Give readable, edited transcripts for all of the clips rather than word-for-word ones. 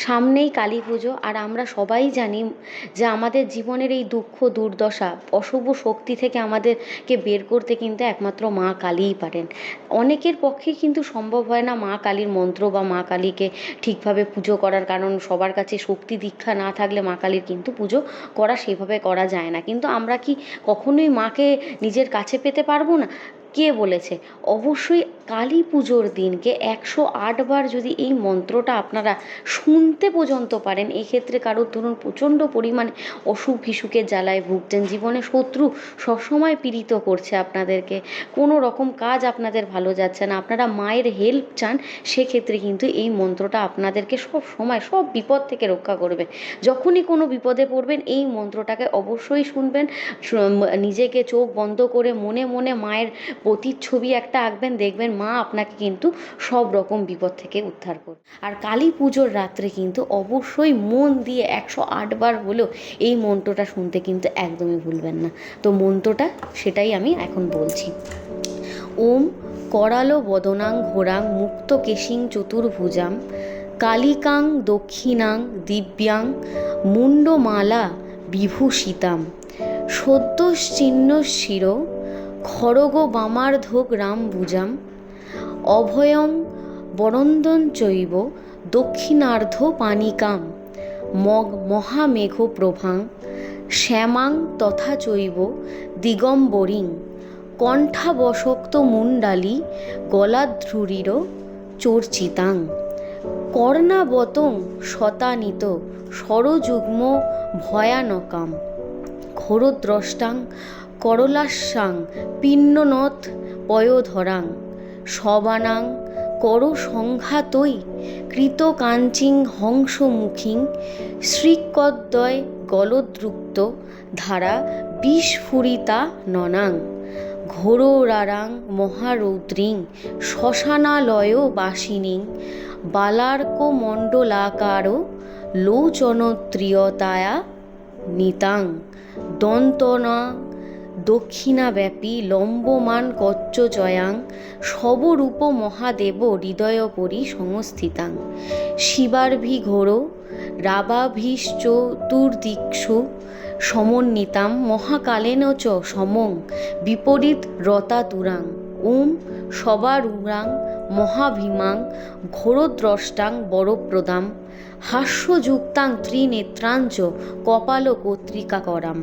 সামনেই কালী পুজো, আর আমরা সবাই জানি যে আমাদের জীবনের এই দুঃখ দুর্দশা অশুভ শক্তি থেকে আমাদেরকে বের করতে কিন্তু একমাত্র মা কালীই পারেন। অনেকের পক্ষে কিন্তু সম্ভব হয় না মা কালীর মন্ত্র বা মা কালীকে ঠিকভাবে পুজো করার, কারণ সবার কাছে শক্তি দীক্ষা না থাকলে মা কালীর কিন্তু পুজো করা সেভাবে করা যায় না। কিন্তু আমরা কি কখনোই মাকে নিজের কাছে পেতে পারবো না? কে বলেছে? অবশ্যই কালী পুজোর দিনকে 108 বার যদি এই মন্ত্রটা আপনারা শুনতে পর্যন্ত পারেন, এক্ষেত্রে কারোর ধরুন প্রচণ্ড পরিমাণে অসুখ বিসুখের জ্বালায় ভুগছেন, জীবনে শত্রু সবসময় পীড়িত করছে আপনাদেরকে, কোনো রকম কাজ আপনাদের ভালো যাচ্ছে না, আপনারা মায়ের হেল্প চান, সেক্ষেত্রে কিন্তু এই মন্ত্রটা আপনাদেরকে সব সময় সব বিপদ থেকে রক্ষা করবে। যখনই কোনো বিপদে পড়বেন এই মন্ত্রটাকে অবশ্যই শুনবেন, নিজেকে চোখ বন্ধ করে মনে মনে মায়ের প্রতিচ্ছবি একটা আঁকবেন, দেখবেন মা আপনাকে কিন্তু সব রকম বিপদ থেকে উদ্ধার করবে। আর কালী পুজোর রাত্রে কিন্তু অবশ্যই মন দিয়ে 108 বার হলেও এই মন্ত্রটা শুনতে কিন্তু একদমই ভুলবেন না। তো মন্ত্রটা সেটাই আমি এখন বলছি। ওম করালো বদনাং ঘোরাং মুক্ত কেশিং চতুর্ভুজাম কালিকাং দক্ষিণাং দিব্যাং মুন্ডমালা বিভূষিতাম সদ্যশ্চিহ্ন শির খড়গ বামার্ধ গ্রামভুজাম অভয়ং বরন্দন চৈব দক্ষিণার্ধ পানিকাম মহামেঘ প্রভাং শ্যামাং তথা চৈব দিগম্বরিং কণ্ঠাবশক্ত মুণ্ডালি গলাধ্রুরির চর্চিতাং কর্ণাবতং শতানিত সরযুগ্ম ভয়ানকাম ঘোরদ্রষ্টাং করলাস্যাং পিন্ননথ পয়োধরাং সবানাং করসংঘাতৈ কৃতকাঞ্চিং হংসমুখিং শ্রীকদ্বয় গলদ্রুক্ত ধারা বিস্ফুরিতা ননাং ঘোররারাং মহারৌদ্রিং শ্মশানালয় বাসিনীং বালার্কমণ্ডলাকার লোচনত্রিয়তায়া নিতাং দন্তনা দক্ষিণাব্যাপী লম্বমান কচ্চজয়াং শবরূপ মহাদেব হৃদয়পরি সংস্থিতাং শিবার্ভিঘোর রাবাভিশ্চতুর্দিক্ষু সমন্বিতাম মহাকালেন চ সমং বিপরীত রতাতুরাং ওম সবারুরাং মহাভীমাং ঘোরদ্রষ্টাং বরপ্রদাম হাস্যযুক্তাং ত্রিনেত্রাঞ্চ কপালকর্ত্রিকাকরাম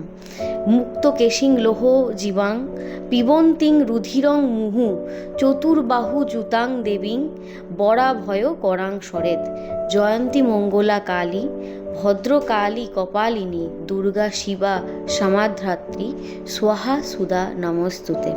মুক্তকেশিং লোহ জীবাং পিবন্তিং রুধিরং মুহু চতুর্বাহুযুতাং দেবীং বরাভয় করাং সরেত জয়ন্তী মঙ্গলা কালী ভদ্রকালী কপালিনী দুর্গা শিবা সমাধাত্রী স্বাহা সুধা নমস্তুতে।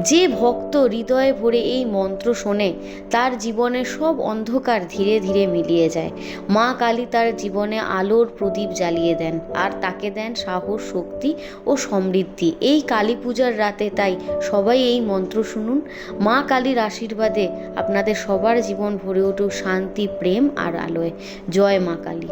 যে ভক্ত হৃদয়ে ভরে এই মন্ত্র শোনে তার জীবনের সব অন্ধকার ধীরে ধীরে মিলিয়ে যায়। মা কালী তার জীবনে আলোর প্রদীপ জ্বালিয়ে দেন আর তাকে দেন সাহস, শক্তি ও সমৃদ্ধি। এই কালী পূজার রাতে তাই সবাই এই মন্ত্র শুনুন। মা কালীর আশীর্বাদে আপনাদের সবার জীবন ভরে উঠুক শান্তি, প্রেম আর আলোয়। জয় মা কালী।